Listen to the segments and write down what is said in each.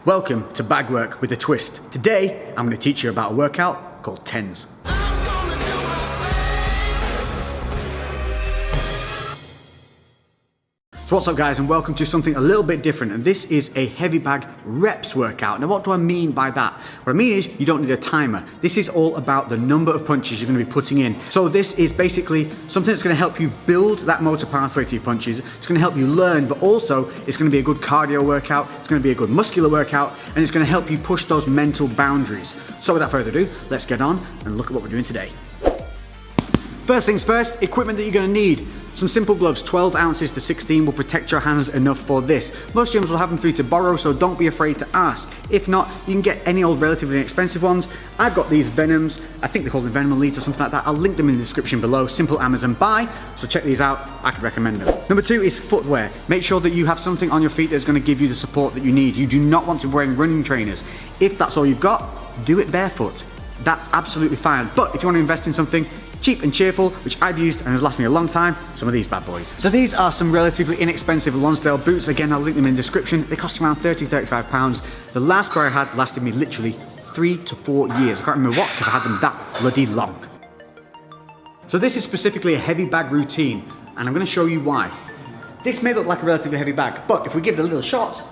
Welcome to Bag Work with a Twist. Today, I'm going to teach you about a workout called tens. So what's up guys, and welcome to something a little bit different, and this is a heavy bag reps workout. Now what do I mean by that? What I mean is you don't need a timer. This is all about the number of punches you're going to be putting in. So this is basically something that's going to help you build that motor pathway to your punches. It's going to help you learn, but also it's going to be a good cardio workout, it's going to be a good muscular workout, and it's going to help you push those mental boundaries. So without further ado, let's get on and look at what we're doing today. First things first, equipment that you're going to need. Some simple gloves, 12 ounces to 16 will protect your hands enough for this. Most gyms will have them for you to borrow, so don't be afraid to ask. If not, you can get any old relatively inexpensive ones. I've got these Venoms, I think they call them Venom Elite or something like that. I'll link them in the description below, simple Amazon buy, so check these out, I could recommend them. Number two is footwear. Make sure that you have something on your feet that's going to give you the support that you need. You do not want to be wearing running trainers. If that's all you've got, do it barefoot. That's absolutely fine, but if you want to invest in something cheap and cheerful, which I've used and has lasted me a long time, some of these bad boys. So these are some relatively inexpensive Lonsdale boots. Again, I'll link them in the description. They cost around £30–35. The last pair I had lasted me literally 3 to 4 years. I can't remember what, because I had them that bloody long. So this is specifically a heavy bag routine, and I'm going to show you why. This may look like a relatively heavy bag, but if we give it a little shot,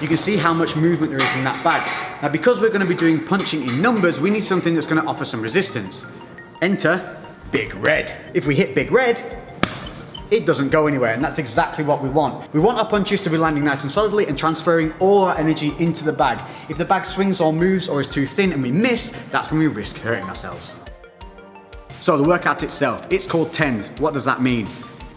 you can see how much movement there is in that bag. Now, because we're going to be doing punching in numbers, we need something that's going to offer some resistance. Enter Big Red. If we hit Big Red, it doesn't go anywhere, and that's exactly what we want. We want our punches to be landing nice and solidly and transferring all our energy into the bag. If the bag swings or moves or is too thin and we miss, that's when we risk hurting ourselves. So the workout itself, it's called tens. What does that mean?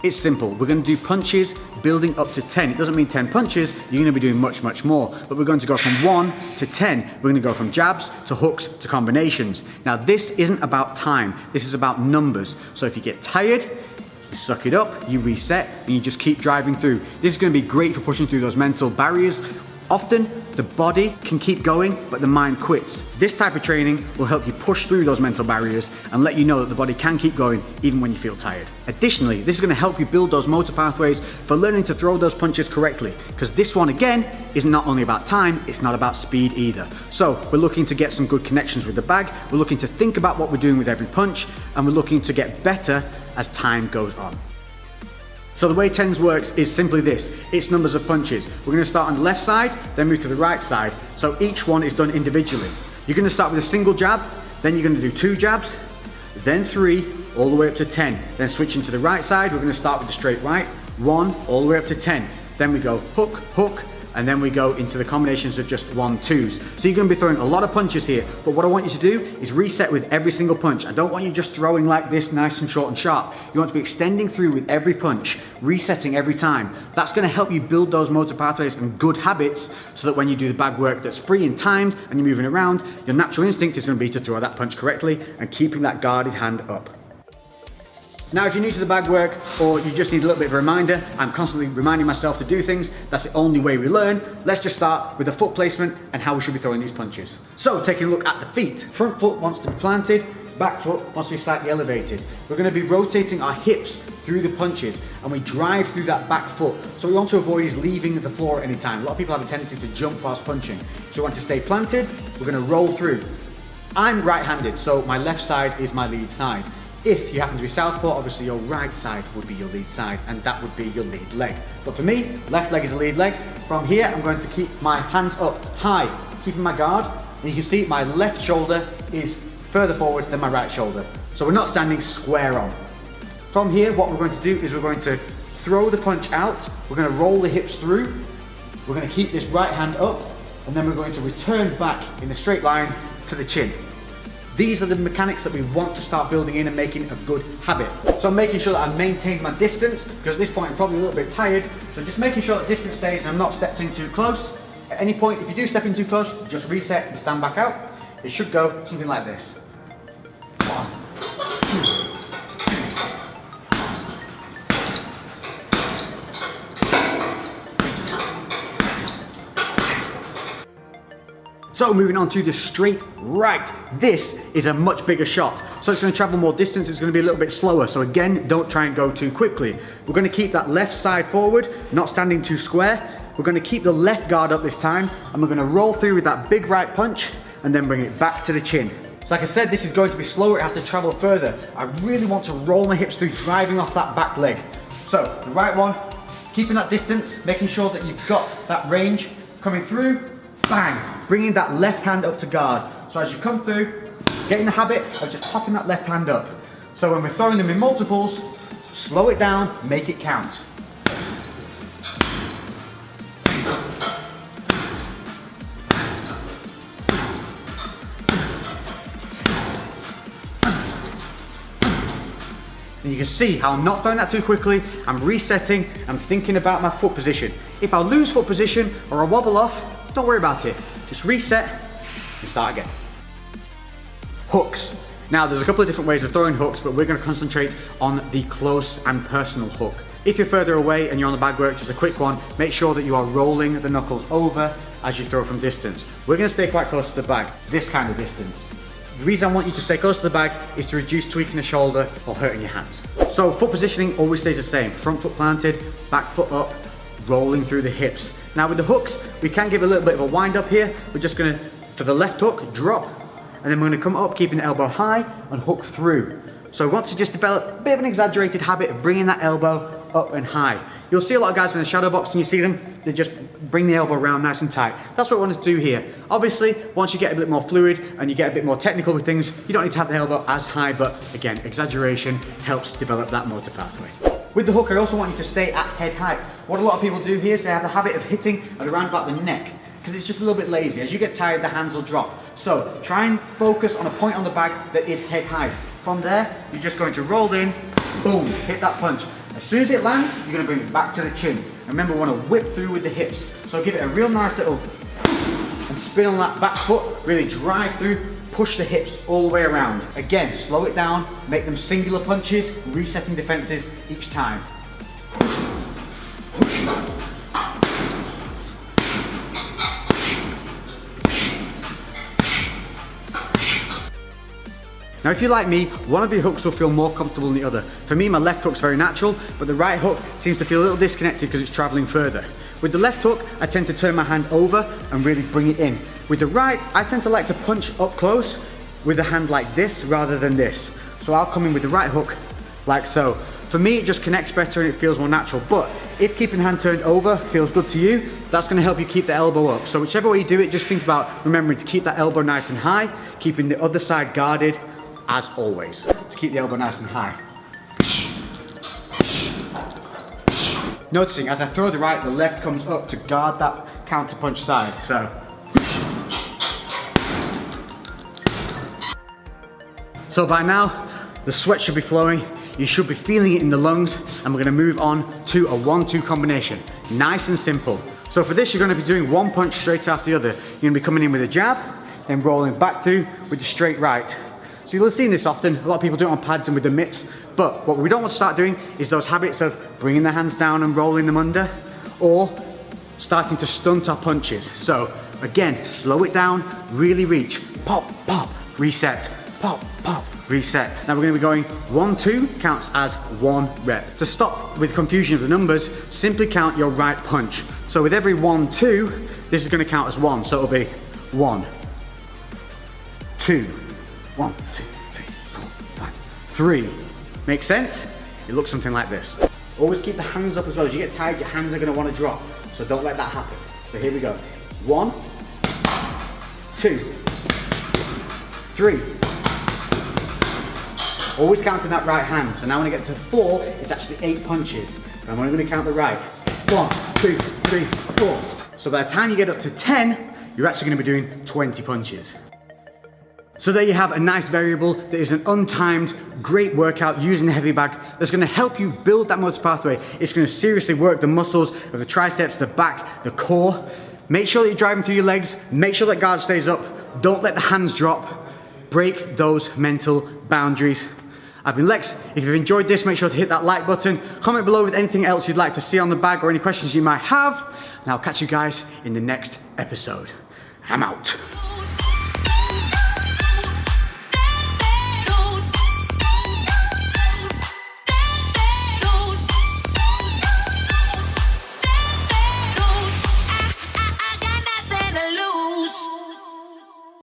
It's simple. We're going to do punches building up to 10. It doesn't mean 10 punches, you're going to be doing much more. But we're going to go from 1 to 10. We're going to go from jabs to hooks to combinations. Now this isn't about time, this is about numbers. So if you get tired, you suck it up, you reset, and you just keep driving through. This is going to be great for pushing through those mental barriers. Often, the body can keep going, but the mind quits. This type of training will help you push through those mental barriers and let you know that the body can keep going even when you feel tired. Additionally, this is going to help you build those motor pathways for learning to throw those punches correctly, because this one, again, is not only about time, it's not about speed either. So, we're looking to get some good connections with the bag, we're looking to think about what we're doing with every punch, and we're looking to get better as time goes on. So the way tens works is simply this, it's numbers of punches. We're going to start on the left side, then move to the right side. So each one is done individually. You're going to start with a single jab, then you're going to do 2 jabs, then 3, all the way up to 10. Then switching to the right side, we're going to start with the straight right, 1, all the way up to 10. Then we go hook, hook, and then we go into the combinations of just 1, 2s. So you're going to be throwing a lot of punches here, but what I want you to do is reset with every single punch. I don't want you just throwing like this, nice and short and sharp. You want to be extending through with every punch, resetting every time. That's going to help you build those motor pathways and good habits, so that when you do the bag work that's free and timed and you're moving around, your natural instinct is going to be to throw that punch correctly and keeping that guarded hand up. Now, if you're new to the bag work, or you just need a little bit of a reminder, I'm constantly reminding myself to do things, that's the only way we learn. Let's just start with the foot placement and how we should be throwing these punches. So, taking a look at the feet. Front foot wants to be planted, back foot wants to be slightly elevated. We're going to be rotating our hips through the punches, and we drive through that back foot. So we want to avoid leaving the floor at any time. A lot of people have a tendency to jump whilst punching. So we want to stay planted, we're going to roll through. I'm right-handed, so my left side is my lead side. If you happen to be southpaw, obviously your right side would be your lead side, and that would be your lead leg. But for me, left leg is a lead leg. From here, I'm going to keep my hands up high, keeping my guard, and you can see my left shoulder is further forward than my right shoulder. So we're not standing square on. From here, what we're going to do is we're going to throw the punch out, we're going to roll the hips through, we're going to keep this right hand up, and then we're going to return back in a straight line to the chin. These are the mechanics that we want to start building in and making a good habit. So I'm making sure that I maintain my distance, because at this point I'm probably a little bit tired. So just making sure that distance stays and I'm not stepped in too close. At any point, if you do step in too close, just reset and stand back out. It should go something like this. 1, 2. So moving on to the straight right. This is a much bigger shot. So it's going to travel more distance, it's going to be a little bit slower. So again, don't try and go too quickly. We're going to keep that left side forward, not standing too square. we're gonna keep the left guard up this time, and we're gonna roll through with that big right punch, and then bring it back to the chin. So like I said, this is going to be slower, it has to travel further. I really want to roll my hips through, driving off that back leg. So, the right one, keeping that distance, making sure that you've got that range, coming through, bang, bringing that left hand up to guard. So as you come through, get in the habit of just popping that left hand up. So when we're throwing them in multiples, slow it down, make it count. And you can see how I'm not throwing that too quickly, I'm resetting, I'm thinking about my foot position. If I lose foot position or I wobble off, don't worry about it. Just reset and start again. Hooks. Now there's a couple of different ways of throwing hooks, but we're going to concentrate on the close and personal hook. If you're further away and you're on the bag work, just a quick one, make sure that you are rolling the knuckles over as you throw from distance. We're going to stay quite close to the bag, this kind of distance. The reason I want you to stay close to the bag is to reduce tweaking the shoulder or hurting your hands. So foot positioning always stays the same. Front foot planted, back foot up, rolling through the hips. Now with the hooks, we can give a little bit of a wind up here. We're just gonna, for the left hook, drop, and then we're gonna come up, keeping the elbow high and hook through. So we want to just develop a bit of an exaggerated habit of bringing that elbow up and high. You'll see a lot of guys when they're shadow boxing, you see them, they just bring the elbow around nice and tight. That's what we want to do here. Obviously, once you get a bit more fluid and you get a bit more technical with things, you don't need to have the elbow as high, but again, exaggeration helps develop that motor pathway. With the hook, I also want you to stay at head height. What a lot of people do here is they have the habit of hitting at around about the neck, because it's just a little bit lazy. As you get tired, the hands will drop. So try and focus on a point on the bag that is head height. From there, you're just going to roll in, boom, hit that punch. As soon as it lands, you're going to bring it back to the chin. And remember, we want to whip through with the hips. So give it a real nice little and spin on that back foot, really drive through, push the hips all the way around. Again, slow it down, make them singular punches, resetting defenses each time. Now if you're like me, one of your hooks will feel more comfortable than the other. For me, my left hook's very natural, but the right hook seems to feel a little disconnected because it's traveling further. With the left hook, I tend to turn my hand over and really bring it in. With the right, I tend to like to punch up close with the hand like this rather than this. So I'll come in with the right hook like so. For me, it just connects better and it feels more natural. But if keeping the hand turned over feels good to you, that's going to help you keep the elbow up. So whichever way you do it, just think about remembering to keep that elbow nice and high, keeping the other side guarded, as always, to keep the elbow nice and high. Noticing as I throw the right, the left comes up to guard that counter punch side. So by now, the sweat should be flowing, you should be feeling it in the lungs, and we're gonna move on to a 1-2 combination. Nice and simple. So for this, you're gonna be doing one punch straight after the other. You're gonna be coming in with a jab, then rolling back through with the straight right. So you'll have seen this often, a lot of people do it on pads and with the mitts, but what we don't want to start doing is those habits of bringing the hands down and rolling them under, or starting to stunt our punches. So again, slow it down, really reach, pop, pop, reset, pop, pop, reset. Now we're going to be going 1-2 counts as 1 rep. To stop with confusion of the numbers, simply count your right punch. So with every 1-2, this is going to count as 1, so it'll be 1, 2, 1, 2, 3, 4, 5, 3. Make sense? It looks something like this. Always keep the hands up as well. As you get tired, your hands are going to want to drop. So don't let that happen. So here we go. 1, 2, 3. Always counting that right hand. So now when I get to 4, it's actually 8 punches. And I'm only going to count the right. 1, 2, 3, 4. So by the time you get up to 10, you're actually going to be doing 20 punches. So there you have a nice variable that is an untimed, great workout using the heavy bag that's going to help you build that motor pathway. It's going to seriously work the muscles of the triceps, the back, the core. Make sure that you're driving through your legs. Make sure that guard stays up. Don't let the hands drop. Break those mental boundaries. I've been Lex. If you've enjoyed this, make sure to hit that like button. Comment below with anything else you'd like to see on the bag or any questions you might have. And I'll catch you guys in the next episode. I'm out.